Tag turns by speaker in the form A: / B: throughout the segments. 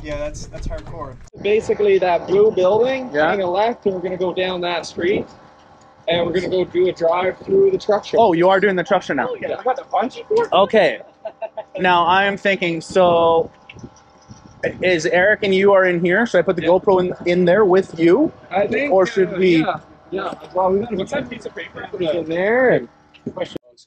A: Yeah, that's hardcore.
B: Basically, that blue building, hang a left, and we're going to go down that street, and we're going to go do a drive through the truck show.
C: Oh, you are doing the truck show now?
B: Oh, yeah, I got the punchy for it.
C: Okay. Now, I am thinking, so is Eric and you are in here? Should I put the GoPro in there with you?
B: I think,
C: or should we?
B: Yeah. Well, what's that piece of paper? Put it in there. And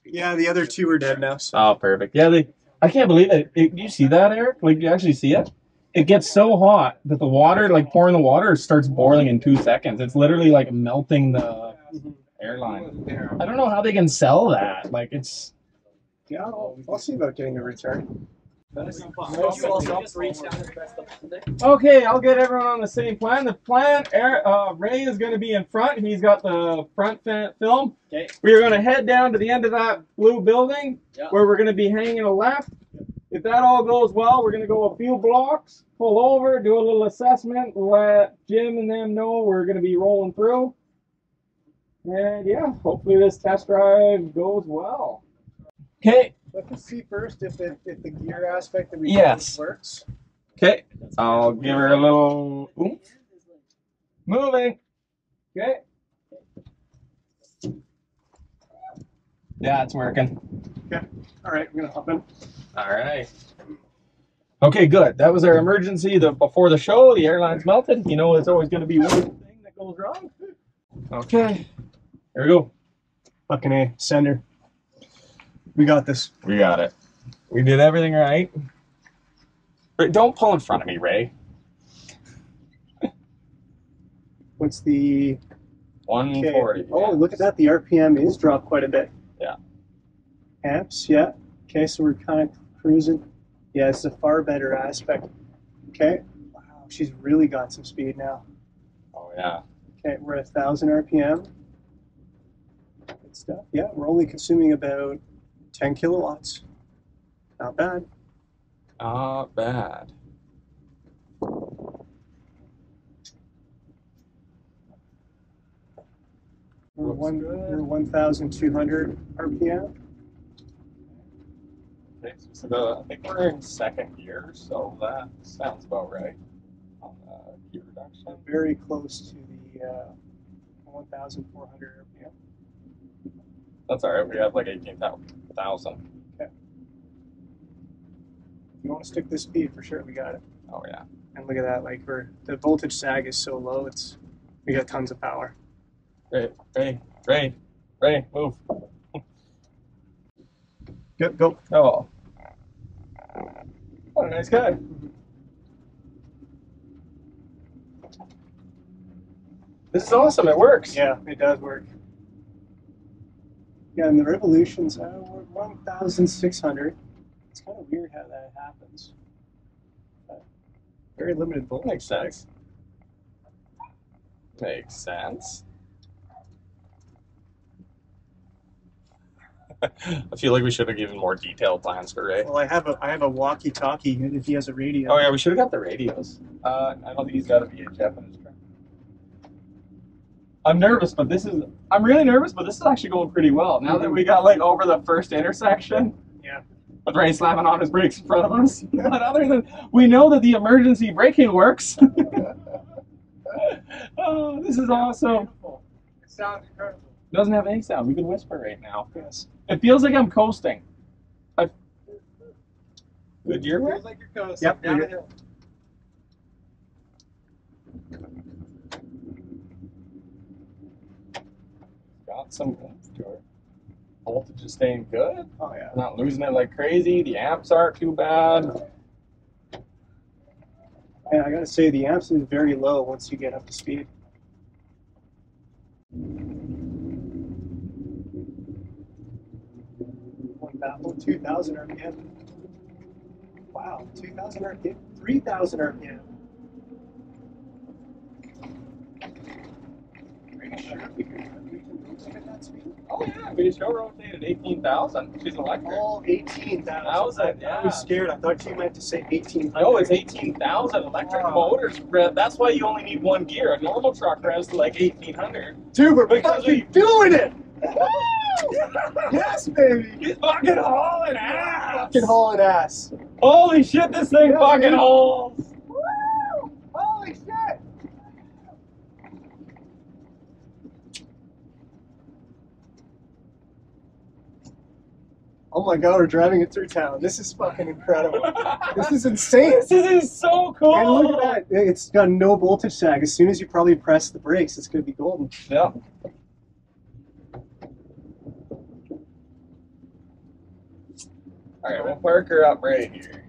A: Yeah, the other two are dead now. So.
C: Oh, perfect.
D: Yeah, I can't believe it. You see that, Eric? Like, you actually see it? It gets so hot that the water, like pouring the water, starts boiling in 2 seconds. It's literally like melting the airline. I don't know how they can sell that. Like, it's...
A: Yeah, I'll see about getting a return.
D: Okay, I'll get everyone on the same plan. The plan, Ray is going to be in front. He's got the front film.
B: Okay.
D: We are going to head down to the end of that blue building where we're going to be hanging a left. If that all goes well, we're going to go a few blocks, pull over, do a little assessment, let Jim and them know we're going to be rolling through. And yeah, hopefully this test drive goes well. Okay.
A: Let's see first if the gear aspect that we works.
D: Okay. I'll give her a little oomph. Moving. Okay. Yeah, it's working.
A: Okay. All right, we're gonna hop in.
D: All right. Okay, good. That was our emergency. Before the show, the airline's melted. You know, there's always going to be one thing that goes wrong. Okay. There we go.
A: Fucking A. Sender. We got this.
D: We got it. We did everything right. Don't pull in front of me, Ray.
A: What's the...
D: 140.
A: Okay. Oh, look at that. The RPM is dropped quite a bit.
D: Yeah.
A: Amps, yeah. Okay, so we're kind of cruising. Yeah, it's a far better aspect. Okay. Wow, she's really got some speed now.
D: Oh, yeah.
A: Okay, we're at 1,000 RPM. Good stuff. Yeah, we're only consuming about 10 kilowatts. Not bad.
D: Not bad.
A: We're 1,200 RPM.
D: Okay, so I think we're in second gear, so that sounds about right on the gear reduction.
A: Very close to the 1,400 RPM.
D: That's all right. We have like 18,000.
A: Okay. If you want to stick this speed, for sure, we got it.
D: Oh yeah.
A: And look at that. Like the voltage sag is so low. We got tons of power.
D: Ray, move.
A: Go.
D: Oh. What a nice guy. This is awesome. It works.
A: Yeah, it does work. Yeah, and the revolutions, we're 1,600. It's kind of weird how that happens. Very limited voltage.
D: Makes sense. Makes sense. I feel like we should have given more detailed plans for Ray.
A: Well, I have a walkie-talkie if he has a radio.
D: Oh yeah, we should have got the radios. I don't think he's got a VHF in his truck. I'm really nervous, but this is actually going pretty well. Now that we got like over the first intersection.
A: Yeah.
D: With Ray slamming on his brakes in front of us. But other than, we know that the emergency braking works. Oh, this is awesome.
A: It sounds incredible.
D: It doesn't have any sound. We can whisper right now.
A: Yes.
D: It feels like I'm coasting. Good gear work?
A: Feels like you're coasting. Yep. Down the hill.
D: Got some oomph to it. Voltage is staying good.
A: Oh yeah.
D: Not losing it like crazy. The amps aren't too bad.
A: And I gotta say, the amps is very low once you get up to speed. 2,000 RPM. Wow, 2,000 RPM, 3,000 RPM. Are you sure we can rotate at that speed?
D: Oh yeah, we show rotated 18,000. She's electric.
A: Oh, 18,000.
D: Yeah.
A: I was scared. I thought you meant to say 1,800.
D: No, it's 18,000. Electric motors, that's why you only need one gear. A normal truck revs to like 1,800.
A: Dude, we're fucking doing it! Yes, baby!
D: He's fucking hauling ass!
A: Fucking hauling ass.
D: Holy shit, this thing fucking hauls!
A: Oh my god, we're driving it through town. This is fucking incredible. This is insane.
D: This is so cool.
A: And look at that. It's got no voltage sag. As soon as you probably press the brakes, it's going to be golden.
D: Yeah. All right, we'll park her up right here.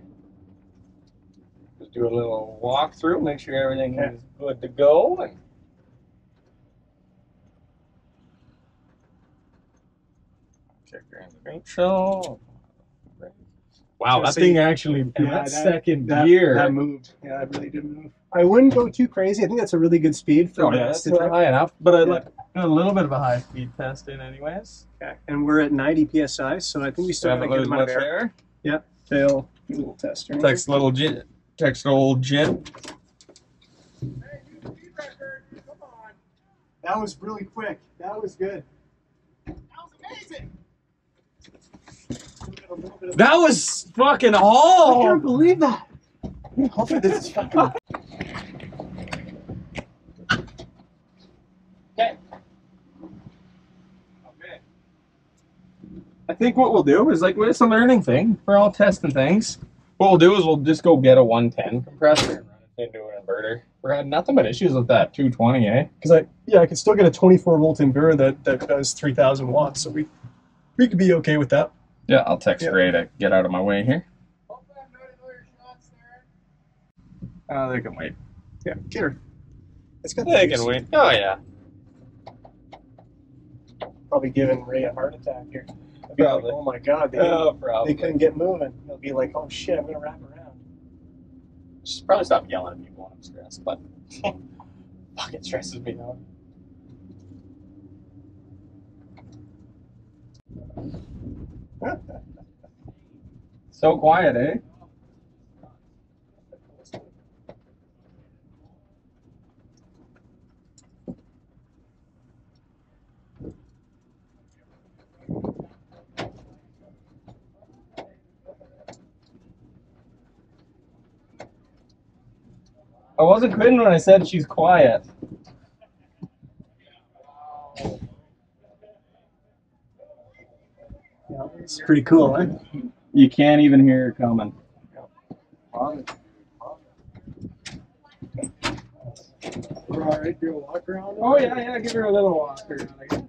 D: Just do a little walkthrough, make sure everything is good to go. And check her in the neutral. Wow, that thing actually, that second gear.
A: That moved. Yeah, it really did move. I wouldn't go too crazy. I think that's a really good speed for
D: that's high enough. But I like a little bit of a high speed test in anyways.
A: Okay. And we're at 90 psi, so I think we still have a good amount of air. Yeah. Tail fuel tester.
D: Text little Jim. Text old Jim.
A: That was really quick. That was good. That was amazing.
D: That was fucking
A: I
D: all.
A: can't believe that. Hopefully this is fucking.
D: Okay. I think what we'll do is, like, it's a learning thing. We're all testing things. What we'll do is we'll just go get a 110 compressor and run it into an inverter. We're having nothing but issues with that 220, eh?
A: Because I can still get a 24 volt inverter that does 3,000 watts, so we could be okay with that.
D: Yeah, I'll text Ray to get out of my way here. They can wait.
A: Yeah, get her. It's got
D: They can wait. Oh, yeah.
A: Probably giving Ray a heart attack here. I'll be
D: Probably.
A: like, oh my god, they couldn't get moving. He'll be like, oh shit, I'm going to wrap around.
D: Just probably stop yelling at people when I'm stressed, but fuck, it stresses me out. So quiet, eh? I wasn't kidding when I said she's quiet.
A: Yeah, it's pretty cool, eh?
D: You can't even hear her coming.
A: We're all right, do a walk around?
D: Oh yeah, give her a little walk around, I guess.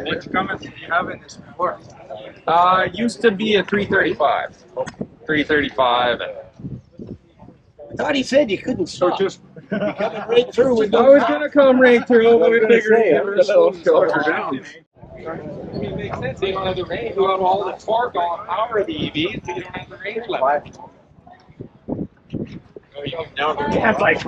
B: Which comments did you have in this before?
D: Used to be a 335. 335 and
E: I thought he said you couldn't stop.
B: just
E: coming right through with
D: I was gonna come right through, but we figured
E: say,
D: give her a little shorter
B: down.
D: I mean, it makes sense. You don't have the range. You have all the torque, all the power of the EVs, but you don't have the range left.
E: Yeah, like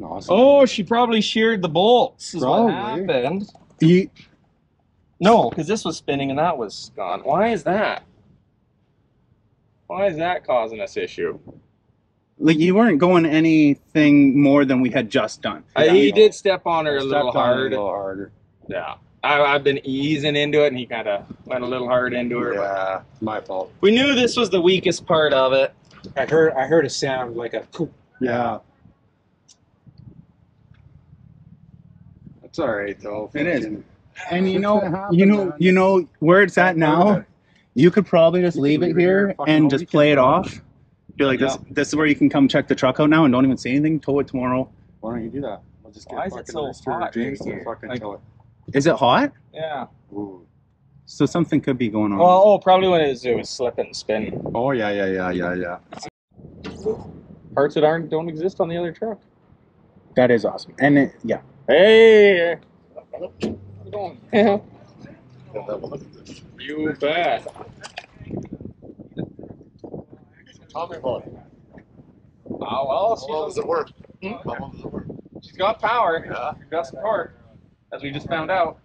C: Awesome.
D: Oh, she probably sheared the bolts. Is
C: Probably.
D: what happened.
C: You,
D: No, because this was spinning and that was gone. Why is that? Why is that causing us issue?
C: like, you weren't going anything more than we had just done.
D: He did step on her a little
C: Stepped on it
D: hard.
C: A little harder.
D: Yeah. I've been easing into it and he kind of went a little hard into her.
C: Yeah, my fault.
D: We knew this was the weakest part of it.
B: I heard a sound like a coop.
C: Yeah. That's all right though.
F: It is. And
C: You know where it's at now. You could probably just leave it here and just play it off. You're like, this is where you can come check the truck out now and don't even say anything. Tow it tomorrow.
F: Why don't you do that? We'll just get
D: Why is it
F: fucking
D: so
F: Mr.
D: hot
F: James
D: right
F: to
D: here?
F: fucking
D: Like-
F: tow it.
C: Is it hot?
D: Yeah.
F: Ooh.
C: So something could be going on.
D: Well, probably when it was slipping and spinning.
F: Oh yeah.
D: Parts that don't exist on the other truck.
C: That is awesome. And yeah.
D: Hey! How's it going? You bet.
F: Tell me about it.
D: Oh,
F: How well does it work?
D: Hmm?
F: How well does it work?
D: She's got power.
F: Yeah.
D: She's got some torque. As we just found out.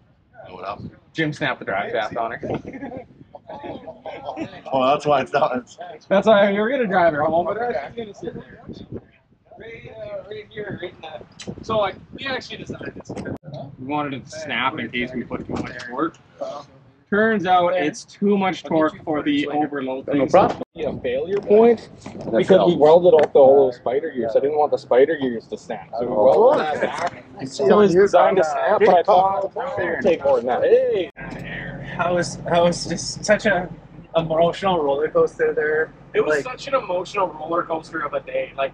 F: Know what happened?
D: Jim snapped the drive shaft on her.
F: Oh, that's why it's not.
D: That's why you were gonna drive her home, but she's gonna sit there. Right here, right in that. So like, we actually decided this. We wanted it to snap in case we put too much torque. Turns out it's too much torque for the overload thing.
C: No problem.
D: A failure point because we welded up all those spider gears. I didn't want the spider gears to snap, so we welded that back. So it's designed to snap, but I thought it'd take more than that. Hey,
C: That was just such a emotional roller coaster there.
D: it was such an emotional roller coaster of a day. Like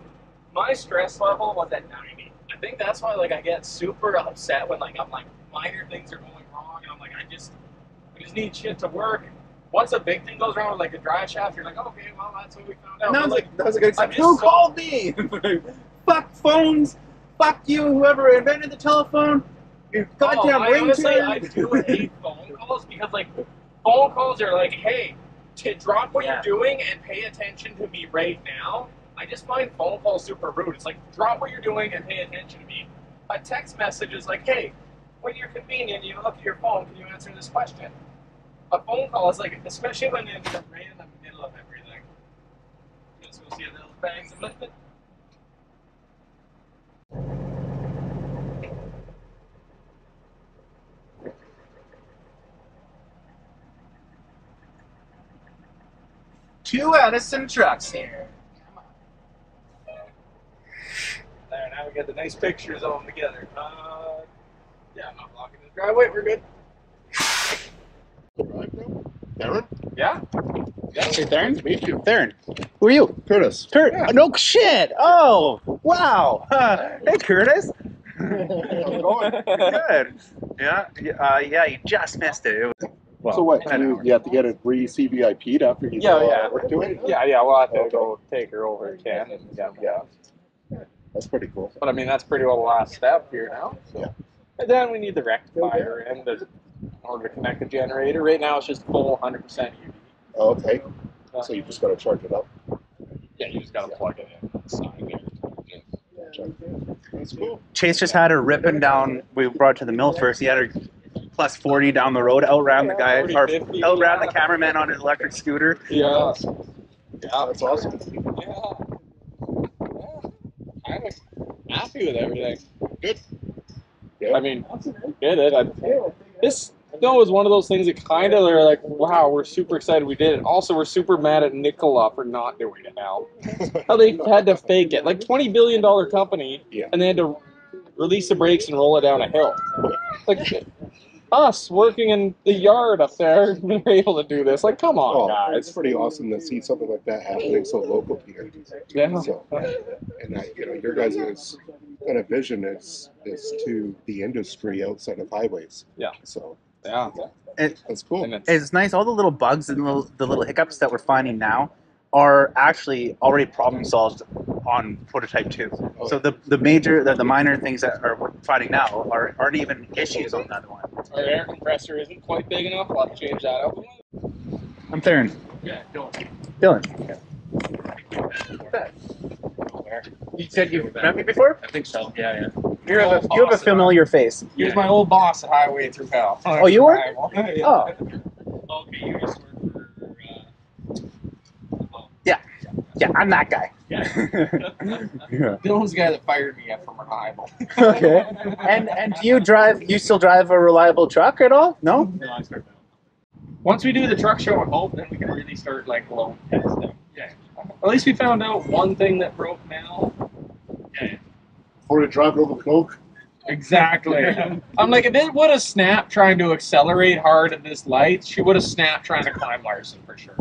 D: my stress level was at 90. I think that's why like I get super upset when like I'm like minor things are going wrong, and I'm like I just need shit to work. Once a big thing goes wrong with like a drive shaft, you're like, okay, well that's what we found out.
C: That was a good example. Who called me? Fuck phones. Fuck you, whoever invented the telephone. You goddamn
D: honestly, I
C: ringtone.
D: do hate phone calls because like phone calls are like, hey, to drop what you're doing and pay attention to me right now. I just find phone calls super rude. It's like, drop what you're doing and pay attention to me. A text message is like, hey, when you're convenient, you look at your phone, can you answer this question? A phone call is like, especially when it's right in the middle of everything. Let's go see if those bags are lifted.
C: Two Edison trucks here.
D: There, now we got the nice pictures of them together. Yeah, I'm not blocking the driveway. We're good.
F: Darren?
D: Yeah.
C: Hey, Theron?
F: Meet you.
C: Theron. Who are you?
F: Curtis.
C: Kurt. No shit. Oh, wow. Hey, Curtis.
F: How's it going?
C: Good. Yeah. You just missed it.
F: So what? You have to get it re-CVIP'd after you work to it?
D: Yeah, we'll have to go take her over to Ken. Yeah.
F: That's pretty cool.
D: But I mean, that's pretty well the last step here now. So.
F: Yeah.
D: And then we need the rectifier in order to connect the generator. Right now it's just full 100% EV.
F: Oh, okay. So you just got to charge it up.
D: Yeah, you just got to plug it in.
F: That's cool.
C: Chace just had her ripping down. We brought her to the mill first. He had her plus 40 down the road, outran the guy,
D: 40,
C: or
D: 50,
C: outran the cameraman on his electric scooter.
D: Yeah.
F: That's awesome.
D: I'm happy with everything.
F: Good. Yeah.
D: I mean, did it. This is one of those things that kind of are like, wow, we're super excited we did it. Also, we're super mad at Nikola for not doing it now. How they had to fake it. Like $20 billion company, and they had to release the brakes and roll it down a hill. Like, us working in the yard up there, we were able to do this. Like, come on, guys.
F: It's pretty awesome to see something like that happening so local here.
D: Yeah.
F: So, and your guys' kind of vision is to the industry outside of highways.
D: Yeah.
F: So
D: Yeah.
F: that's cool.
C: It's nice. All the little bugs and the little hiccups that we're finding now are actually already problem solved on prototype 2. So the minor things that we're finding now aren't even issues on the other one.
D: Our air compressor isn't quite big enough. We'll have to change that out.
C: I'm Theron.
D: Yeah,
C: Dylan. You said you've met me before?
E: I think so. Yeah.
C: You have a familiar face.
D: He was my old boss at Highway through Pal.
C: Oh, you were?
D: Yeah.
C: Oh.
E: Okay, you just work for.
C: Yeah, I'm that guy.
E: Yeah.
D: Dylan's the guy that fired me from Reliable.
C: Okay. And do you still drive a reliable truck at all? No?
E: No, I start now.
D: Once we do the truck show at Hope, then we can really start like load testing.
E: Yeah.
D: At least we found out one thing that broke now.
E: Yeah.
F: Before you drive over the cloak.
D: Exactly. I'm like, if it would have snapped trying to accelerate hard at this light, she would have snapped trying to climb Larson for sure.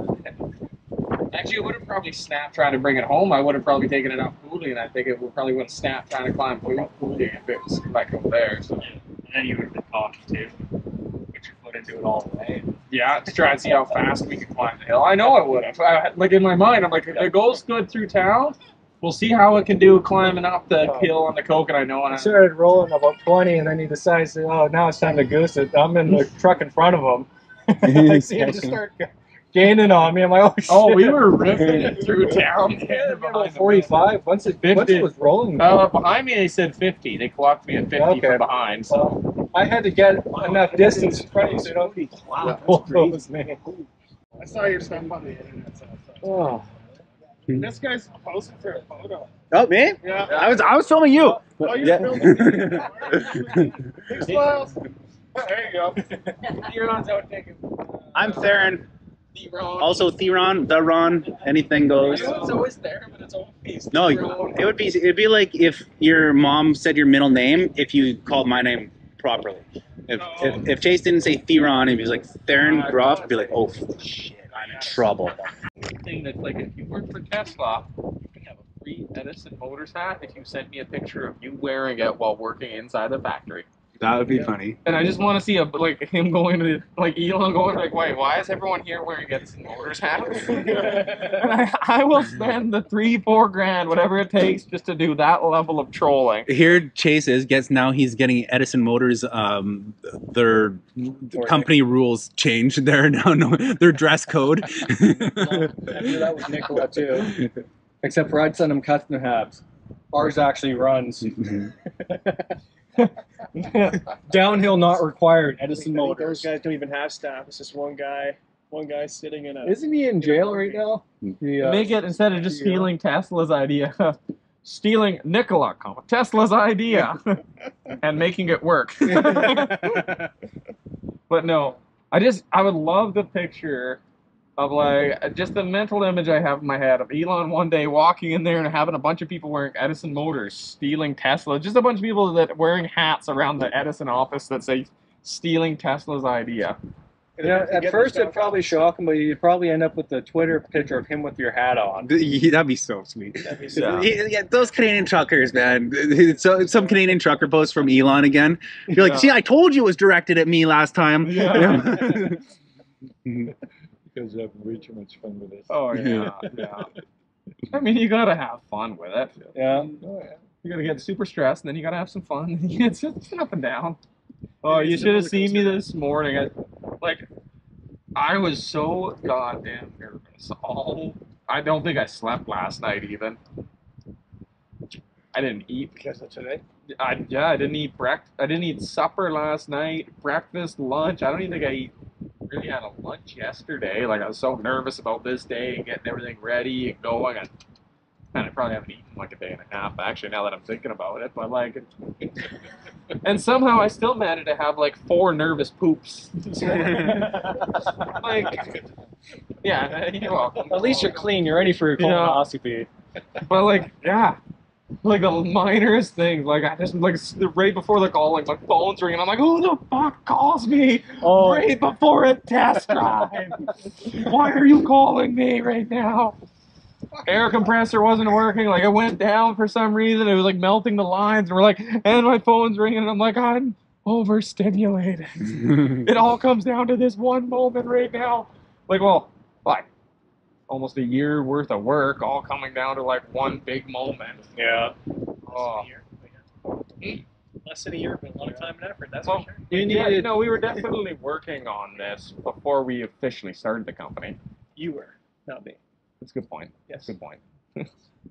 D: Actually, it would have probably snapped trying to bring it home. I would have probably taken it out Cooley, and I think it would probably would have snapped trying to climb Cooley if it was like over there. So.
E: And then you would have been cautious too. Put your foot into it all the way.
D: Yeah, to try and see how fast we could climb the hill. I know I would have. Like in my mind, I'm like, if it goes good through town, we'll see how it can do climbing up the hill on the Coke, and I know.
G: I started rolling about 20, and then he decides, oh, now it's time to goose it. I'm in the truck in front of him. I see him just start gaining on me. I'm like, oh, shit.
D: Oh, we were ripping it through town.
G: Yeah, about 45. Once it was rolling.
D: Behind me, they said 50. They clocked me at 50 from behind. So
G: I had to get enough distance in front of you so you don't be
C: Wow,
G: both those, man.
B: I saw your stuff on the internet. So
D: Oh.
B: this guy's posing for a photo.
C: Oh, me?
B: Yeah.
C: I was filming you.
B: Oh, you're filming. Big smiles. There you go.
D: You're on out taking.
C: I'm Theron.
B: D-Ron.
C: Also Theron, the Ron, anything goes.
B: It's always there, but it's always
C: No, it'd be like if your mom said your middle name if you called my name properly. If Chace didn't say Theron and he was like Theron Groff, I'd be like, oh shit, I'm in trouble.
G: Thing that's like, if you work for Tesla, you can have a free Edison Motors hat if you send me a picture of you wearing it while working inside the factory.
C: That would be funny.
G: And I just want to see him going to Elon going like, wait, why is everyone here wearing Edison Motors hats? And I will spend the $3-4 grand, whatever it takes, just to do that level of trolling.
C: Here Chace he's getting Edison Motors their company rules changed. They're now their dress code.
H: I do that with Nikola too. Except for I'd send them custom hats. Ours actually runs. Downhill not required. Edison
A: Those
H: Motors.
A: guys don't even have staff. It's just one guy sitting in a.
H: Isn't he in jail right now?
G: Make it, instead of just stealing Tesla's idea, stealing Nikola, Tesla's idea, and making it work. But no, I would love the picture of just the mental image I have in my head of Elon one day walking in there and having a bunch of people wearing Edison Motors, stealing Tesla, just a bunch of people that wearing hats around the Edison office that say stealing Tesla's idea.
H: Yeah, at first it'd probably shock him, but you'd probably end up with a Twitter picture of him with your hat on.
C: That'd be so sweet. Yeah, those Canadian truckers, man. So some Canadian trucker post from Elon again. You're like, see, I told you it was directed at me last time.
G: Yeah.
I: Because you have way too much fun with this.
G: Oh yeah, yeah. I mean, you gotta have fun with it.
H: Yeah.
G: You gotta get super stressed, and then you gotta have some fun. It's up and down. Oh, you should have seen me this morning. I was so goddamn nervous. I don't think I slept last night even. I didn't eat
A: Because of today.
G: I didn't eat I didn't eat supper last night. Breakfast, lunch. I don't even think I really had a lunch yesterday. I was so nervous about this day and getting everything ready and going. I probably haven't eaten a day and a half actually now that I'm thinking about it. But and somehow I still managed to have 4 nervous poops. Yeah, you're welcome.
H: At least you're clean. You're ready for your colonoscopy.
G: But yeah. The minorest things, I just right before the call, my phone's ringing. I'm like, who the fuck calls me right before a test drive? Why are you calling me right now? Air compressor wasn't working. It went down for some reason. It was melting the lines, and we're and my phone's ringing, and I'm I'm overstimulated. It all comes down to this one moment right now. Almost a year worth of work all coming down to one big moment.
H: Yeah.
A: Less than a year, but a lot of time and effort. That's
G: Well,
A: for sure.
G: we were definitely working on this before we officially started the company.
A: You were, not me.
G: That's a good point.
A: Yes.
G: Good point.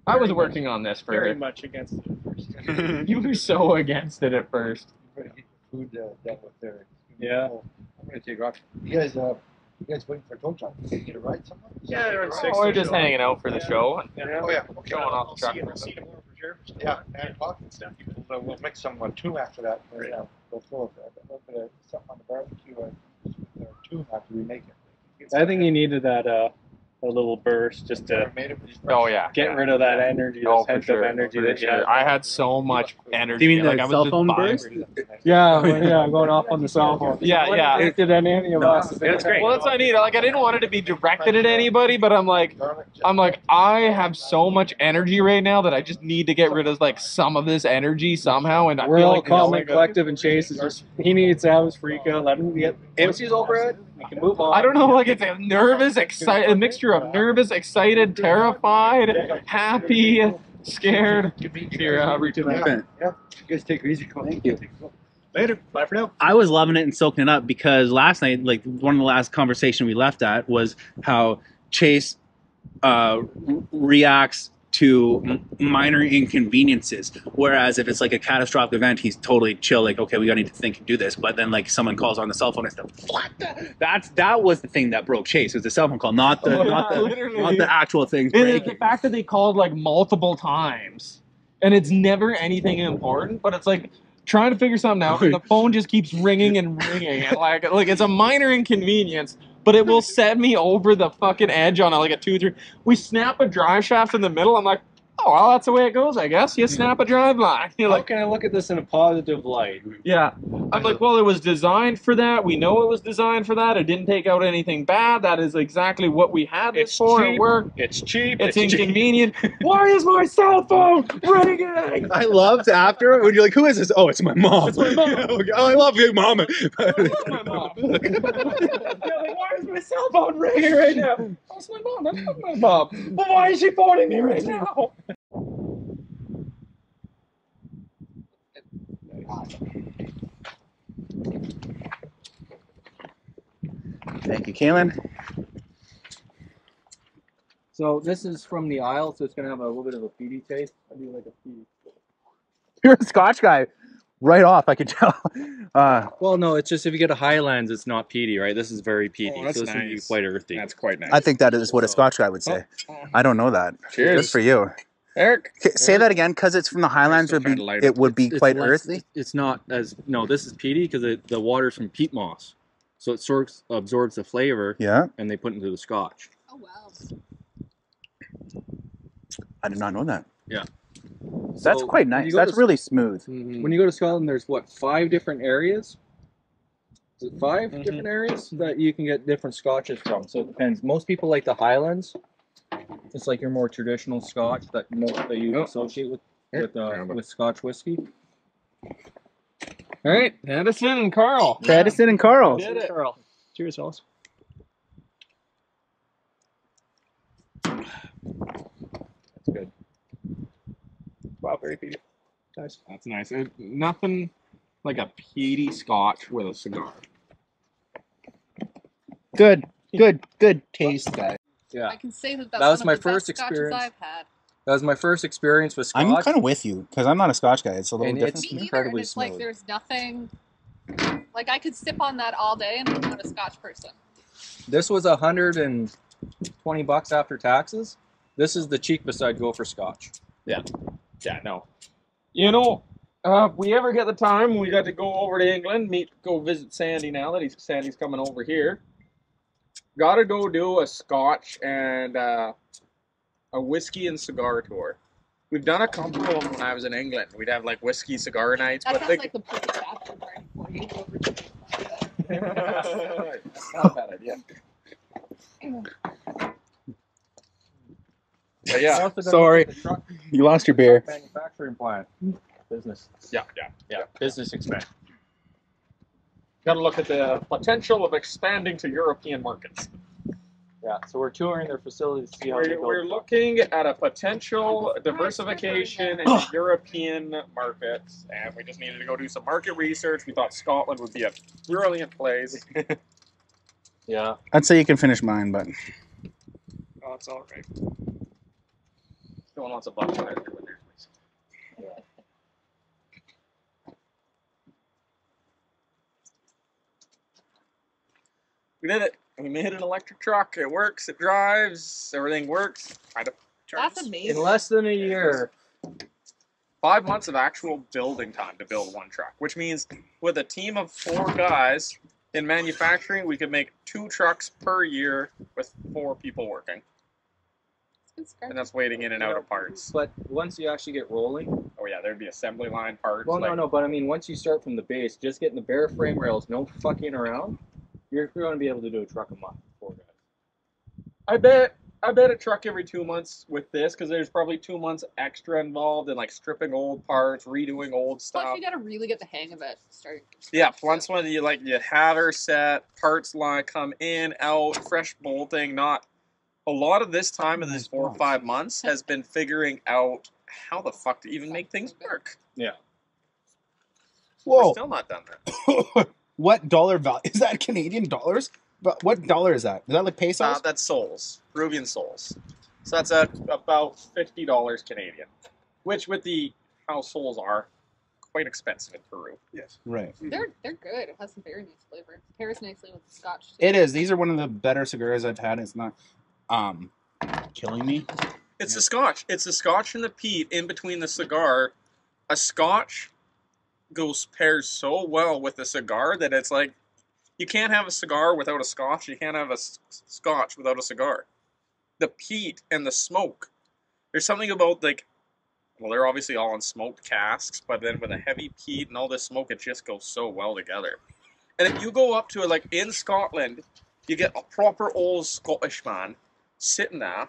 G: I was working on this
A: Very
G: for.
A: much against it at first.
G: You were so against it at first.
I: Food dealt with there.
H: Yeah.
I: I'm gonna take off. You guys waiting for a tow truck? You get a ride somewhere?
A: Yeah, around 6.
G: We're just hanging out for the show and
I: Oh yeah. Okay.
G: showing off the truck.
A: I'll see you tomorrow for sure.
I: Yeah, 9 o'clock and stuff. So we'll make some tune after that.
A: Right.
I: We'll throw something on the barbecue and tune after we make it.
H: I think you needed that a little burst just to
G: Oh yeah.
H: get rid of that energy,
G: Oh,
H: that
G: for
H: hint
G: sure.
H: of energy
G: For
H: that you
G: sure.
H: had.
G: I had so much energy.
C: Do you mean
G: I
C: the
G: was
C: cell
G: just
C: phone
G: vibrating.
C: burst?
H: Yeah, going off on the cell phone.
G: Yeah.
H: It did any of us.
C: That's great.
G: Well, that's what I need. I didn't want it to be directed at anybody, but I'm I have so much energy right now that I just need to get rid of some of this energy somehow. And I
H: We're
G: feel
H: all
G: like
H: calm and collective, and Chace is just, he needs to have his freak out, let him get, once he's over it, we can move on.
G: I don't know, it's a nervous, excited, a mixture of nervous, excited, terrified, happy, scared. Here,
I: Yeah. You guys take it easy. Thank you.
A: Later. Bye for now.
C: I was loving it and soaking it up because last night, one of the last conversation we left at was how Chace reacts to minor inconveniences. Whereas if it's like a catastrophic event, he's totally chill. Like, okay, we gotta need to think and do this. But then like someone calls on the cell phone and stuff. What? That was the thing that broke Chace. It was the cell phone call, not the actual things breaking.
G: The fact that they called like multiple times, and it's never anything important, but it's like trying to figure something out, and the phone just keeps ringing and ringing, and like it's a minor inconvenience, but it will set me over the fucking edge on like a 2-3. We snap a drive shaft in the middle. I'm like, oh well, that's the way it goes, I guess. You snap a drive line. You're
H: How
G: like,
H: can I look at this in a positive light?
G: yeah. I'm like, well, it was designed for that. We know it was designed for that. It didn't take out anything bad. That is exactly what we had this
H: It's
G: for.
H: cheap.
G: It worked.
H: It's cheap.
G: It's inconvenient. Why is my cell phone ringing?
C: I loved after when you're like, who is this? Oh, it's my mom.
G: It's my mom.
C: Oh, I love you, mama.
G: I love my mom. Yeah, like, why is my cell phone ringing right now? Oh, it's my mom. That's not my mom. But why is she phoning me right now?
C: Thank you, Kaylin.
H: So this is from the aisle, so it's gonna have a little bit of a peaty taste. I do like a peaty.
C: You're a Scotch guy. Right off, I could tell.
H: Well, no, it's just if you get a Highlands, it's not peaty, right? This is very peaty,
B: that's
H: so this would be
B: nice.
H: quite earthy.
B: That's quite nice.
C: I think that is what a Scotch guy would say. I don't know that.
B: Cheers.
C: Good for you.
B: Eric.
C: Say that again, because it's from the Highlands.
B: Still kinda light up.
C: It would be
H: It's
C: quite
H: less-
C: earthy.
H: It's not as no. This is peaty because the water's from peat moss, so it sort of absorbs the flavor,
C: Yeah,
H: and they put it into the Scotch.
J: Oh wow.
C: I did not know that.
H: Yeah.
C: That's
H: So
C: quite
H: when
C: nice.
H: you go
C: That's
H: to-
C: really smooth.
H: When you go to Scotland, there's what, 5 different areas? Is it 5 different areas that you can get different Scotches from? So it depends. Most people like the Highlands. It's like your more traditional Scotch that you associate with Scotch whiskey.
G: All right, Edison and Carl.
C: Edison and Carl.
G: Did it.
A: Carl. Cheers, fellas.
H: That's good.
A: Wow, very peaty. Nice.
G: That's nice. Nothing like a peaty Scotch with a cigar.
C: Good taste, guy.
H: Yeah.
J: I can say that
H: That was
J: one
H: my
J: of the
H: first
J: best Scotches
H: experience.
J: I've had.
H: That was my first experience with Scotch.
C: I'm kind of with you because I'm not a Scotch guy. It's a little
H: And
C: different.
H: it's
J: Me either,
H: incredibly
J: and it's like
H: smooth.
J: there's nothing. Like I could sip on that all day, and I'm not a Scotch person.
H: This was $120 after taxes. This is the cheapest I'd go for Scotch.
G: Yeah, no. You know, if we ever get the time, we got to go over to England, go visit Sandy now that Sandy's coming over here. Got to go do a Scotch and a whiskey and cigar tour. We've done a couple of them when I was in England. We'd have like whiskey cigar nights,
J: That
G: but
J: sounds like the perfect bachelor party for you.
G: not a bad idea. But yeah,
C: Sorry, you lost your beer.
H: Manufacturing plant. Business.
G: yeah. Business expansion. Got to look at the potential of expanding to European markets.
H: Yeah, so we're touring their facilities to see how they build
G: We're
H: it.
G: looking at a potential diversification in the European markets, and we just needed to go do some market research. We thought Scotland would be a brilliant place.
H: Yeah.
C: I'd say you can finish mine, but
G: Oh, it's all right. No one wants a bucket right there with theirs, please. We did it. We made an electric truck. It works. It drives. Everything works. Kind of.
J: That's
G: turns.
J: amazing.
H: In less than a year.
G: 5 months of actual building time to build one truck, which means with a team of 4 guys in manufacturing, we could make 2 trucks per year with 4 people working. And that's waiting in and out of parts.
H: But once you actually get rolling,
G: Oh yeah, there'd be assembly line parts.
H: well,
G: like,
H: no, but I mean, once you start from the base, just getting the bare frame rails, no fucking around, you're going to be able to do a truck a month for 4 guys.
G: I bet a truck every 2 months with this, because there's probably 2 months extra involved in like stripping old parts, redoing old
J: Plus,
G: stuff.
J: you gotta really get the hang of it. Start.
G: Yeah, once when you have her set, parts line come in, out, fresh bolting, not. A lot of this time in these 4 or 5 months has been figuring out how the fuck to even make things work.
H: Yeah.
G: We're
C: whoa,
G: still not done that.
C: what dollar value is that? Canadian dollars? But what dollar is that? Is that like pesos?
G: That's souls, Peruvian souls.
B: So that's about $50 Canadian, which with the households are quite expensive in Peru.
A: Yes.
C: Right.
J: They're good. It has some very nice flavor. It pairs nicely with the Scotch too.
C: It is. These are one of the better cigars I've had. It's not killing me.
B: It's the Scotch. It's the Scotch and the peat in between the cigar. A Scotch pairs so well with a cigar that it's like you can't have a cigar without a Scotch. You can't have a Scotch without a cigar. The peat and the smoke. There's something about like, well, they're obviously all in smoked casks, but then with a heavy peat and all this smoke, it just goes so well together. And if you go up to it, like in Scotland, you get a proper old Scottish man sitting there,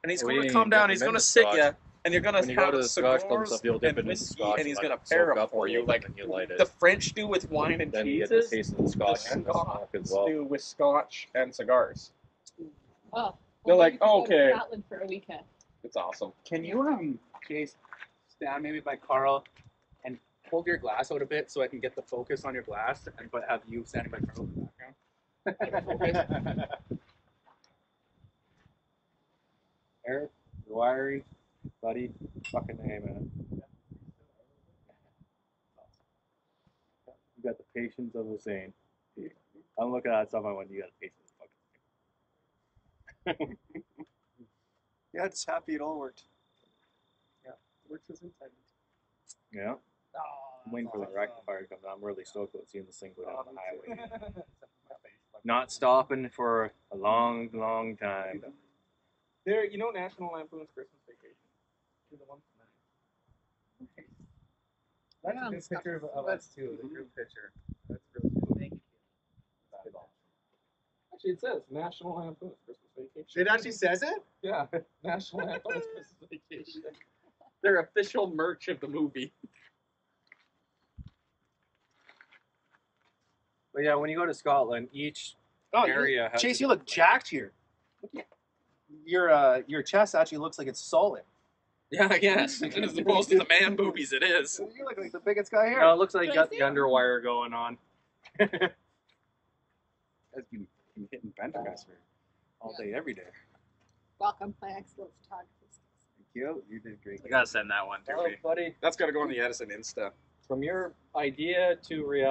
B: and he's going to come down, he's going to sit you, and you're going to have cigars and whiskey, and he's going to pair them for you, like the French do with wine and cheeses. The Scots do with Scotch and cigars.
J: Oh,
B: They're like,
J: go to
B: okay.
J: Scotland for a weekend.
B: It's awesome.
C: Can you, Chace, stand maybe by Carl and hold your glass out a bit so I can get the focus on your glass, but have you standing by Carl in the background?
H: Eric, wiry, buddy, fucking A, man. You got the patience of a saint. I'm looking at stuff. I went, you got the patience of a fucking saint.
A: Yeah, it's happy it all worked. Yeah, works as intended.
H: Yeah. I'm waiting for the rectifier to come down. I'm really stoked about seeing this thing go down the highway. Not stopping for a long, long time.
B: There, you know, National Lampoon's Christmas Vacation. You're the one
C: That's a good picture of us too, the group picture. That's really cool. Thank you.
B: Actually, it says National Lampoon's Christmas Vacation.
A: It actually says it?
B: Yeah, National Lampoon's Christmas Vacation. Their official merch of the movie.
H: But yeah, when you go to Scotland, each area has.
A: Chace, you look jacked here. Your chest actually looks like it's solid.
B: Yeah, I guess. As opposed to the man boobies, it is.
A: You look like the biggest guy here.
H: No, it looks like you got the underwire going on.
C: That's been hitting bench press for all day, every day.
J: Welcome, my excellent photography skills.
C: Thank you. You did great.
B: I gotta send that one to
H: Oh,
B: me.
H: buddy.
B: That's gotta go on the Edison Insta.
H: From your idea to reality.